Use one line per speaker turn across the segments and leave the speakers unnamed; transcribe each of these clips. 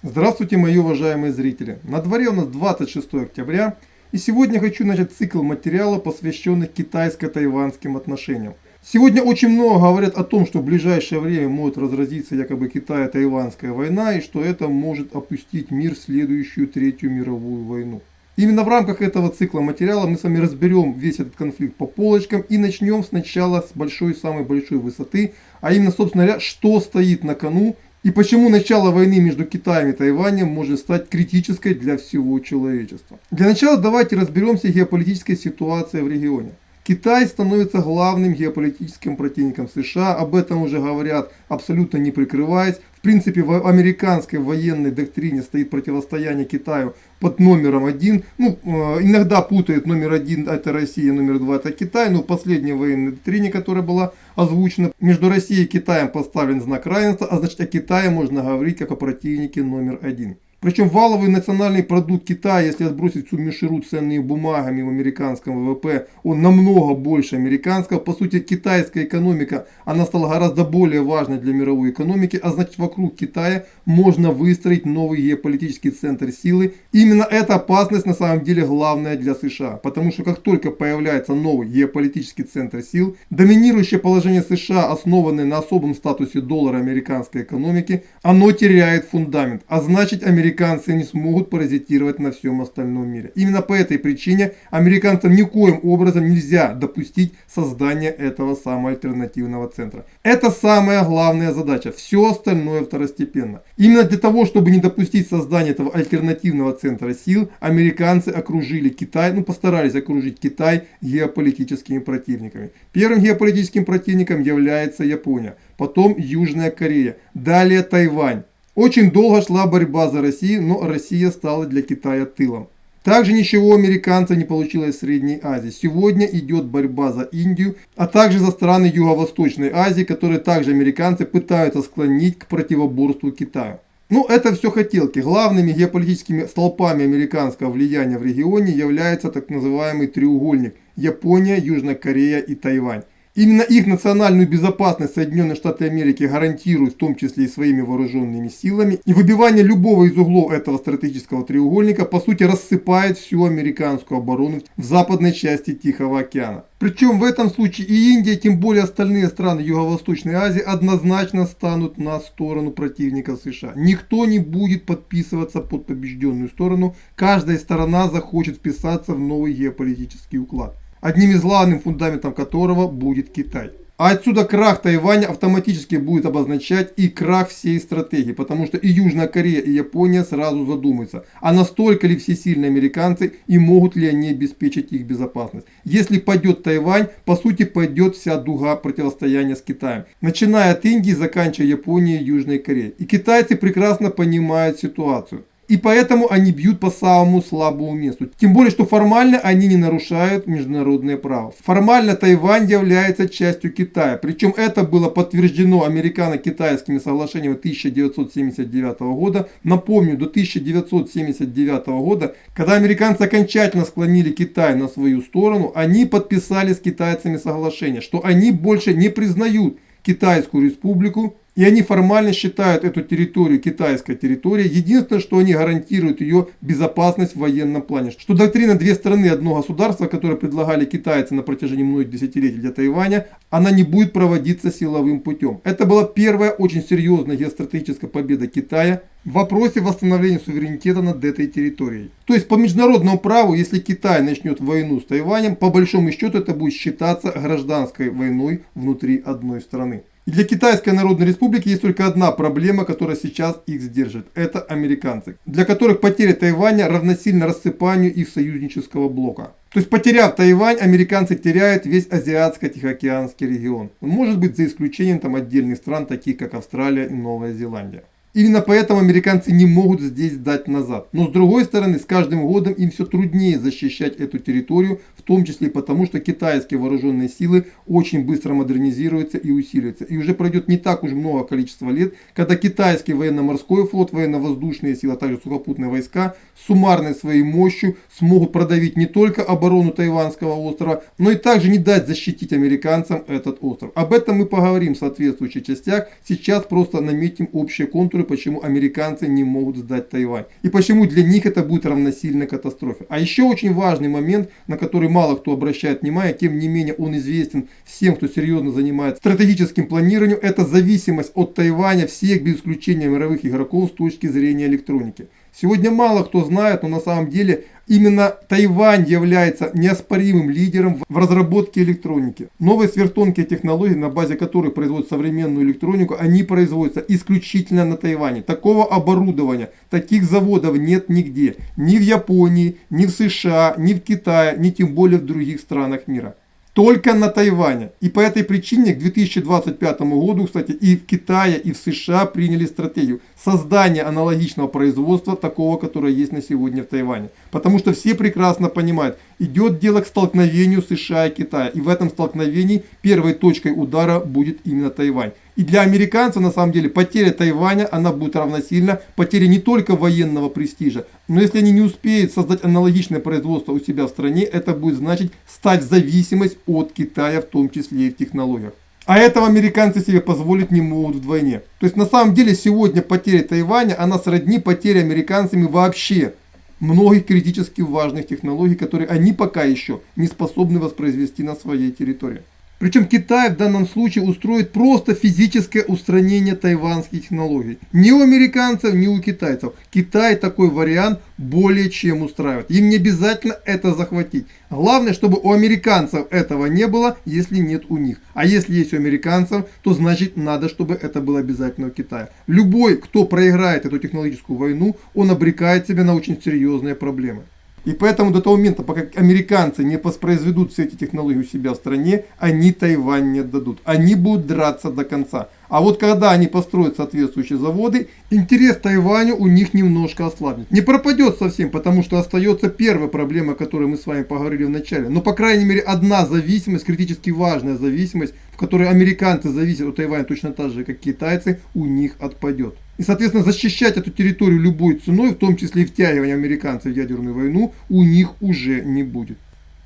Здравствуйте, мои уважаемые зрители! На дворе у нас 26 октября, и сегодня хочу начать цикл материалов, посвященных китайско-тайваньским отношениям. Сегодня очень много говорят о том, что в ближайшее время может разразиться якобы Китайо-тайваньская война, и что это может опустить мир в следующую Третью мировую войну. Именно в рамках этого цикла материала мы с вами разберем весь этот конфликт по полочкам и начнем сначала с самой большой высоты, а именно, собственно говоря, что стоит на кону и почему начало войны между Китаем и Тайванем может стать критической для всего человечества. Для начала давайте разберемся в геополитической ситуации в регионе. Китай становится главным геополитическим противником США, об этом уже говорят абсолютно не прикрываясь. В принципе, в американской военной доктрине стоит противостояние Китаю под номером один. Иногда путают номер один это Россия, номер два это Китай, но в последней военной доктрине, которая была озвучена, между Россией и Китаем поставлен знак равенства, а значит о Китае можно говорить как о противнике номер один. Причем валовый национальный продукт Китая, если отбросить всю мишуру ценными бумагами в американском ВВП, он намного больше американского. По сути, китайская экономика, она стала гораздо более важной для мировой экономики, а значит вокруг Китая можно выстроить новый геополитический центр силы. Именно эта опасность на самом деле главная для США, потому что как только появляется новый геополитический центр сил, доминирующее положение США, основанное на особом статусе доллара американской экономики, оно теряет фундамент, а значит американцы не смогут паразитировать на всем остальном мире. Именно по этой причине американцам никоим образом нельзя допустить создания этого самого альтернативного центра. Это самая главная задача, все остальное второстепенно. Именно для того, чтобы не допустить создания этого альтернативного центра сил, американцы окружили Китай, постарались окружить Китай геополитическими противниками. Первым геополитическим противником является Япония, потом Южная Корея, далее Тайвань. Очень долго шла борьба за Россию, но Россия стала для Китая тылом. Также ничего у американцев не получилось в Средней Азии. Сегодня идет борьба за Индию, а также за страны Юго-Восточной Азии, которые также американцы пытаются склонить к противоборству Китаю. Это все хотелки. Главными геополитическими столпами американского влияния в регионе является так называемый треугольник Япония, Южная Корея и Тайвань. Именно их национальную безопасность Соединенные Штаты Америки гарантируют, в том числе и своими вооруженными силами. И выбивание любого из углов этого стратегического треугольника, по сути, рассыпает всю американскую оборону в западной части Тихого океана. Причем в этом случае и Индия, тем более остальные страны Юго-Восточной Азии однозначно станут на сторону противников США. Никто не будет подписываться под побежденную сторону. Каждая сторона захочет вписаться в новый геополитический уклад, одним из главных фундаментов которого будет Китай. А отсюда крах Тайваня автоматически будет обозначать и крах всей стратегии, потому что и Южная Корея, и Япония сразу задумаются, а настолько ли всесильны американцы и могут ли они обеспечить их безопасность. Если пойдет Тайвань, по сути пойдет вся дуга противостояния с Китаем, начиная от Индии, заканчивая Японией и Южной Кореей. И китайцы прекрасно понимают ситуацию. И поэтому они бьют по самому слабому месту. Тем более, что формально они не нарушают международное право. Формально Тайвань является частью Китая. Причем это было подтверждено американо-китайскими соглашениями 1979 года. Напомню, до 1979 года, когда американцы окончательно склонили Китай на свою сторону, они подписали с китайцами соглашение, что они больше не признают Китайскую республику. И они формально считают эту территорию китайской территорией. Единственное, что они гарантируют ее безопасность в военном плане. Что доктрина «две страны, одно государство», которую предлагали китайцы на протяжении многих десятилетий для Тайваня, она не будет проводиться силовым путем. Это была первая очень серьезная геостратегическая победа Китая в вопросе восстановления суверенитета над этой территорией. То есть по международному праву, если Китай начнет войну с Тайванем, по большому счету это будет считаться гражданской войной внутри одной страны. И для Китайской Народной Республики есть только одна проблема, которая сейчас их сдержит. Это американцы, для которых потеря Тайваня равносильно рассыпанию их союзнического блока. То есть потеряв Тайвань, американцы теряют весь Азиатско-Тихоокеанский регион. Он может быть за исключением отдельных стран, таких как Австралия и Новая Зеландия. Именно поэтому американцы не могут здесь дать назад. Но с другой стороны, с каждым годом им все труднее защищать эту территорию, в том числе и потому, что китайские вооруженные силы очень быстро модернизируются и усиливаются. И уже пройдет не так уж много количества лет, когда китайский военно-морской флот, военно-воздушные силы, а также сухопутные войска суммарной своей мощью смогут продавить не только оборону Тайванского острова, но и также не дать защитить американцам этот остров. Об этом мы поговорим в соответствующих частях. Сейчас просто наметим общие контуры разговоры, почему американцы не могут сдать Тайвань. И почему для них это будет равносильно катастрофе. А еще очень важный момент, на который мало кто обращает внимание, тем не менее он известен всем, кто серьезно занимается стратегическим планированием, это зависимость от Тайваня всех без исключения мировых игроков с точки зрения электроники. Сегодня мало кто знает, но на самом деле именно Тайвань является неоспоримым лидером в разработке электроники. Новые сверхтонкие технологии, на базе которых производят современную электронику, они производятся исключительно на Тайване. Такого оборудования, таких заводов нет нигде. Ни в Японии, ни в США, ни в Китае, ни тем более в других странах мира. Только на Тайване. И по этой причине к 2025 году, кстати, и в Китае, и в США приняли стратегию создания аналогичного производства, такого, которое есть на сегодня в Тайване. Потому что все прекрасно понимают, идет дело к столкновению США и Китая. И в этом столкновении первой точкой удара будет именно Тайвань. И для американцев, на самом деле, потеря Тайваня, она будет равносильна потере не только военного престижа, но если они не успеют создать аналогичное производство у себя в стране, это будет значить стать в зависимость от Китая, в том числе и в технологиях. А этого американцы себе позволить не могут вдвойне. То есть на самом деле сегодня потеря Тайваня, она сродни потере американцами вообще многих критически важных технологий, которые они пока еще не способны воспроизвести на своей территории. Причем Китай в данном случае устроит просто физическое устранение тайванских технологий. Ни у американцев, ни у китайцев. Китай такой вариант более чем устраивает. Им не обязательно это захватить. Главное, чтобы у американцев этого не было, если нет у них. А если есть у американцев, то значит надо, чтобы это было обязательно у Китая. Любой, кто проиграет эту технологическую войну, он обрекает себя на очень серьезные проблемы. И поэтому до того момента, пока американцы не воспроизведут все эти технологии у себя в стране, они Тайвань не отдадут. Они будут драться до конца. А вот когда они построят соответствующие заводы, интерес к Тайваню у них немножко ослабнет. Не пропадет совсем, потому что остается первая проблема, о которой мы с вами поговорили в начале. Но, по крайней мере, одна зависимость, критически важная зависимость, в которой американцы зависят от Тайваня точно так же, как китайцы, у них отпадет. И, соответственно, защищать эту территорию любой ценой, в том числе и втягивание американцев в ядерную войну, у них уже не будет.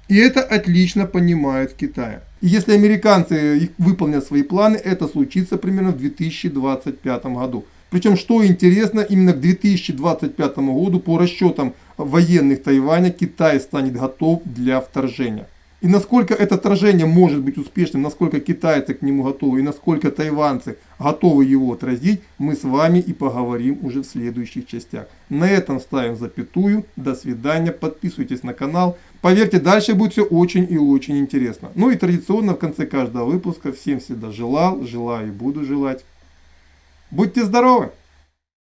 И это отлично понимают в Китае. И если американцы выполнят свои планы, это случится примерно в 2025 году. Причем, что интересно, именно к 2025 году, по расчетам военных Тайваня, Китай станет готов для вторжения. И насколько это вторжение может быть успешным, насколько китайцы к нему готовы и насколько тайванцы готовы его отразить, мы с вами и поговорим уже в следующих частях. На этом ставим запятую. До свидания. Подписывайтесь на канал. Поверьте, дальше будет все очень и очень интересно. Ну и традиционно в конце каждого выпуска всем всегда желал, желаю и буду желать. Будьте здоровы!